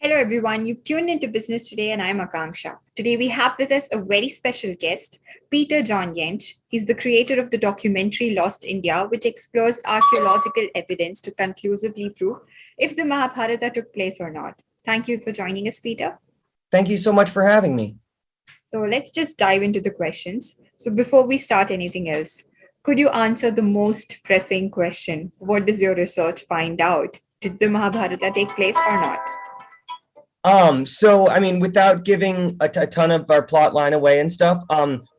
Hello, everyone. You've tuned into Business Today, and I'm Aakanksha. Today, we have with us a very special guest, Peter John Jensch. He's the creator of the documentary Lost India, which explores archaeological evidence to conclusively prove if the Mahabharata took place or not. Thank you for joining us, Peter. Thank you so much for having me. So, let's just dive into the questions. So, before we start anything else, could you answer the most pressing question? What does your research find out? Did the Mahabharata take place or not? Without giving a ton of our plot line away and stuff,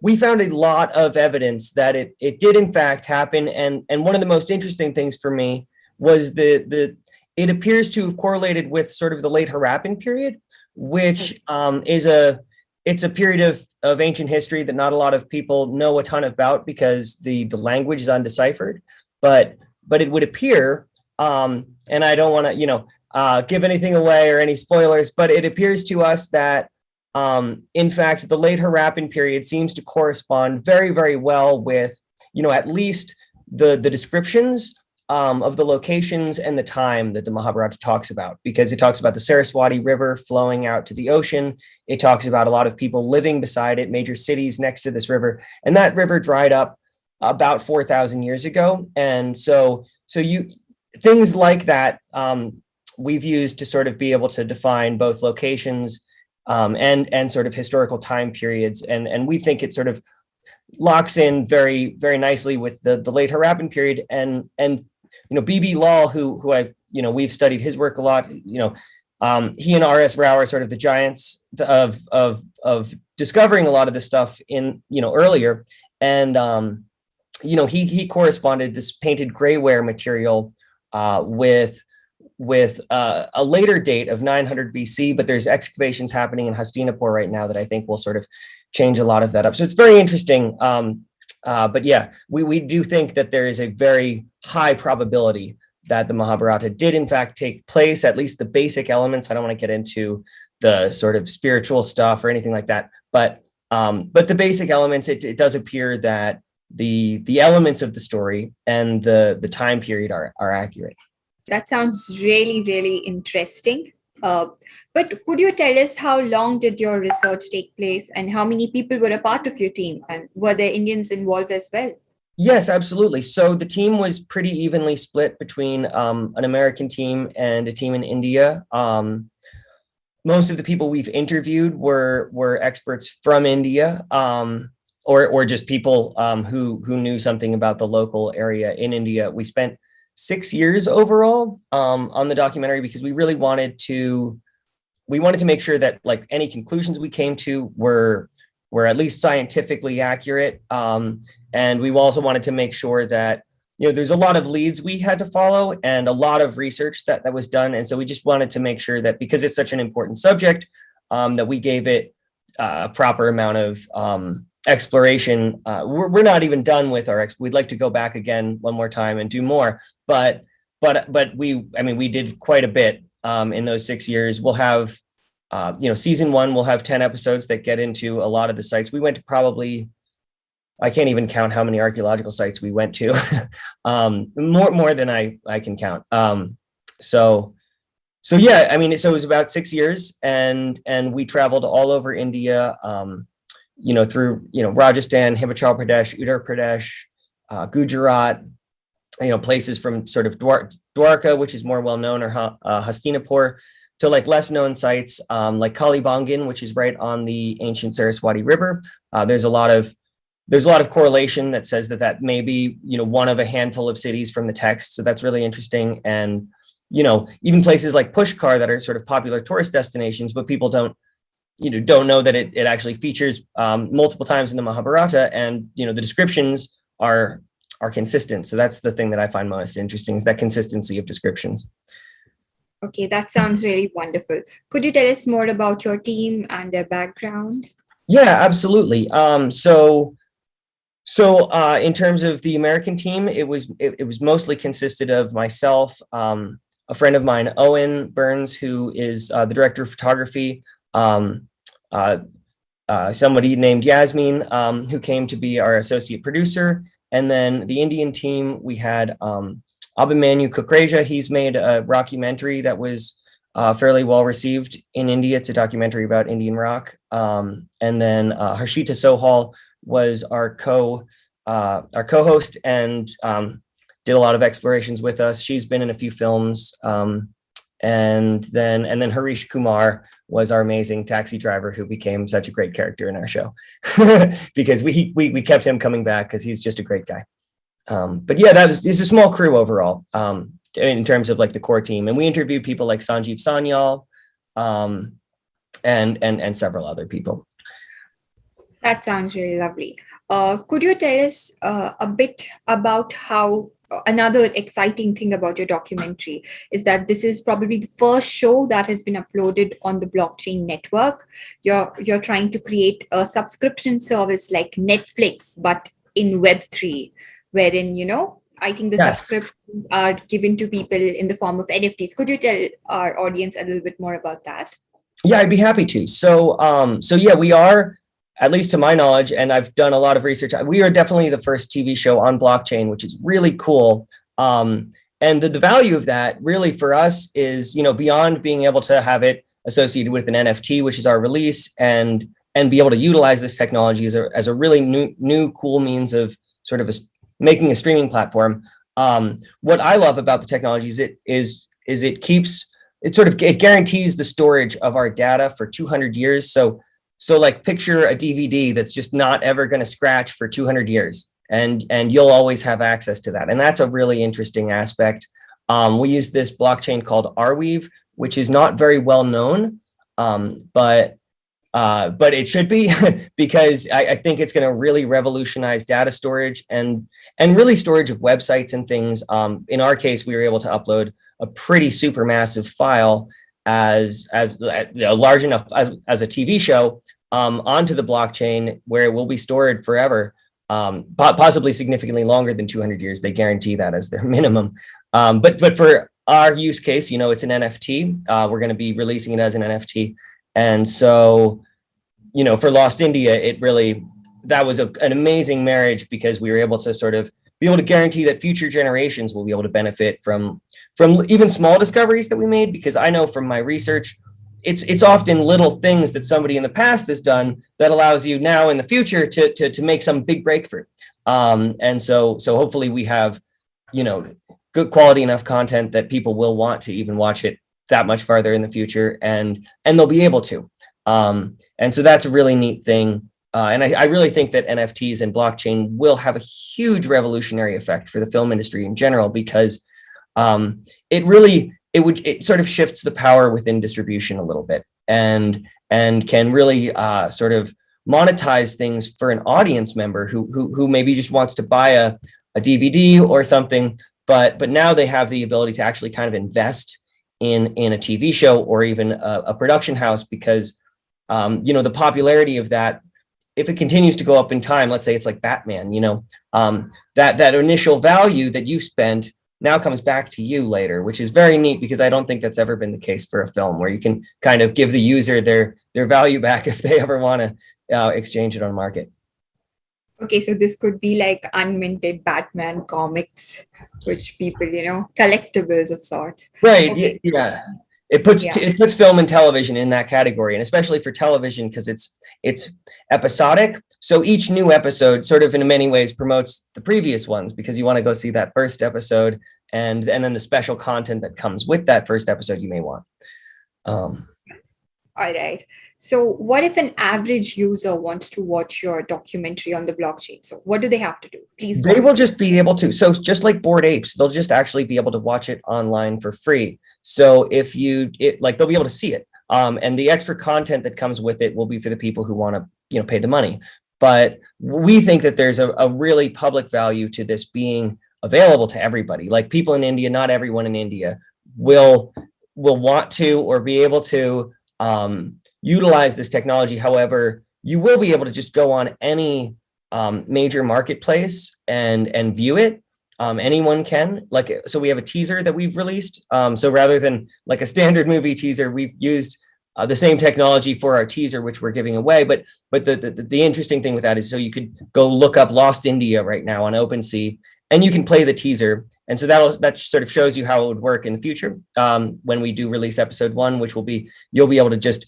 we found a lot of evidence that it did in fact happen. And one of the most interesting things for me was it appears to have correlated with sort of the late Harappan period, which it's a period of ancient history that not a lot of people know a ton about because the language is undeciphered. But it would appear, and I don't want to, give anything away or any spoilers, but it appears to us that, in fact, the late Harappan period seems to correspond very, very well with, at least the descriptions of the locations and the time that the Mahabharata talks about, because it talks about the Saraswati River flowing out to the ocean. It talks about a lot of people living beside it, major cities next to this river, and that river dried up about 4,000 years ago. And so things like that, we've used to sort of be able to define both locations and sort of historical time periods. And we think it sort of locks in very, very nicely with the late Harappan period. And B.B. Lal, who I've, we've studied his work a lot, he and R.S. Rao are sort of the giants of discovering a lot of this stuff earlier. And, he corresponded this painted grayware material with a later date of 900 BC, but there's excavations happening in Hastinapur right now that I think will sort of change a lot of that up. So it's very interesting. But yeah, we do think that there is a very high probability that the Mahabharata did in fact take place, at least the basic elements. I don't want to get into the sort of spiritual stuff or anything like that, but the basic elements, it does appear that the elements of the story and the time period are accurate. That sounds really, really interesting. But could you tell us how long did your research take place and how many people were a part of your team? And were there Indians involved as well? Yes, absolutely. So the team was pretty evenly split between an American team and a team in India. Most of the people we've interviewed were experts from India, or just people who knew something about the local area in India. We spent 6 years overall on the documentary because we really wanted to make sure that like any conclusions we came to were at least scientifically accurate. And we also wanted to make sure that, there's a lot of leads we had to follow and a lot of research that was done. And so we just wanted to make sure that because it's such an important subject, that we gave it a proper amount of exploration. We're not even done with we'd like to go back again one more time and do more, but we did quite a bit in those 6 years. We'll have season 1 will have 10 episodes that get into a lot of the sites. We went to probably, I can't even count how many archaeological sites we went to. More than I can count. So it was about 6 years, and we traveled all over India, through, Rajasthan, Himachal Pradesh, Uttar Pradesh, Gujarat, places from sort of Dwarka, which is more well-known, or Hastinapur, to like less known sites, like Kalibangan, which is right on the ancient Saraswati River. There's a lot of correlation that says that may be, one of a handful of cities from the text. So that's really interesting. And, even places like Pushkar that are sort of popular tourist destinations, but people don't know that it actually features multiple times in the Mahabharata, and the descriptions are consistent. So that's the thing that I find most interesting, is that consistency of descriptions. Okay, that sounds really wonderful. Could you tell us more about your team and their background? Yeah, absolutely. So in terms of the American team, it was mostly consisted of myself, a friend of mine, Owen Burns, who is the director of photography, somebody named Yasmin, who came to be our associate producer. And then the Indian team, we had Abhimanyu Kukreja. He's made a rockumentary that was fairly well received in India. It's a documentary about Indian rock. And then Harshita Sohal was our co-host and did a lot of explorations with us. She's been in a few films. And then Harish Kumar was our amazing taxi driver who became such a great character in our show because we kept him coming back because he's just a great guy. But yeah, it's a small crew overall in terms of like the core team. And we interviewed people like Sanjeev Sanyal and several other people. That sounds really lovely. Could you tell us a bit about how another exciting thing about your documentary is that this is probably the first show that has been uploaded on the blockchain network. You're trying to create a subscription service like Netflix, but in Web3, wherein, I think the subscriptions are given to people in the form of NFTs. Could you tell our audience a little bit more about that? Yeah, I'd be happy to. So yeah, we are, at least to my knowledge, and I've done a lot of research, we are definitely the first TV show on blockchain, which is really cool. And the value of that really for us is, beyond being able to have it associated with an NFT, which is our release, and be able to utilize this technology as a really new cool means of sort of making a streaming platform. What I love about the technology is it guarantees the storage of our data for 200 years. So like picture a DVD that's just not ever going to scratch for 200 years and you'll always have access to that. And that's a really interesting aspect. We use this blockchain called Arweave, which is not very well known, but it should be because I think it's going to really revolutionize data storage and really storage of websites and things. In our case, we were able to upload a pretty super massive file as large enough as a TV show onto the blockchain where it will be stored forever, possibly significantly longer than 200 years. They guarantee that as their minimum. But for our use case, it's an NFT. We're going to be releasing it as an NFT. And so, for Lost India, that was an amazing marriage because we were able to sort of be able to guarantee that future generations will be able to benefit from even small discoveries that we made. Because I know from my research, it's often little things that somebody in the past has done that allows you now in the future to make some big breakthrough. And so hopefully we have, good quality enough content that people will want to even watch it that much farther in the future, and they'll be able to. And so that's a really neat thing. And I really think that NFTs and blockchain will have a huge revolutionary effect for the film industry in general, because it sort of shifts the power within distribution a little bit and can really sort of monetize things for an audience member who maybe just wants to buy a DVD or something, but now they have the ability to actually kind of invest in a TV show or even a production house, because the popularity of that, if it continues to go up in time, let's say it's like Batman, that initial value that you spent now comes back to you later, which is very neat, because I don't think that's ever been the case for a film, where you can kind of give the user their value back if they ever want to exchange it on market. Okay, so this could be like unminted Batman comics, which people, collectibles of sorts. Right. Okay. Yeah. It puts film and television in that category, and especially for television because it's episodic. So each new episode sort of in many ways promotes the previous ones, because you want to go see that first episode and then the special content that comes with that first episode you may want. All right. So what if an average user wants to watch your documentary on the blockchain? So what do they have to do? Please. They will just be able to. So just like Bored Apes, they'll just actually be able to watch it online for free. So if they'll be able to see it. And the extra content that comes with it will be for the people who want to, pay the money. But we think that there's a really public value to this being available to everybody. Like people in India, not everyone in India will want to or be able to utilize this technology. However, you will be able to just go on any major marketplace and view it. Anyone can. So we have a teaser that we've released. So rather than like a standard movie teaser, we've used the same technology for our teaser, which we're giving away. But the interesting thing with that is, so you could go look up Lost India right now on OpenSea, and you can play the teaser. And so that sort of shows you how it would work in the future when we do release episode 1, which will be, you'll be able to just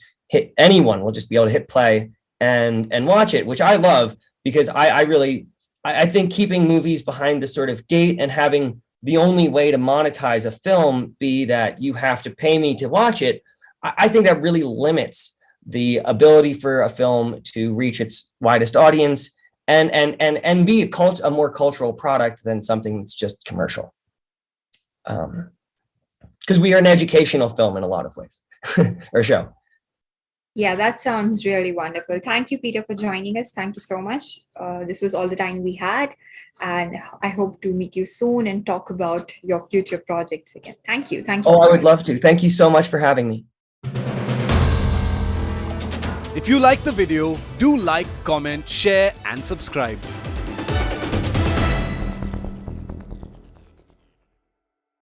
anyone will just be able to hit play and watch it, which I love, because I think keeping movies behind the sort of gate and having the only way to monetize a film be that you have to pay me to watch it, I think that really limits the ability for a film to reach its widest audience and be a more cultural product than something that's just commercial. Because we are an educational film in a lot of ways, or show. Yeah, that sounds really wonderful. Thank you, Peter, for joining us. Thank you so much. This was all the time we had, and I hope to meet you soon and talk about your future projects again. Thank you. Thank you. Oh, I would love to. Thank you so much for having me. If you like the video, do like, comment, share and subscribe.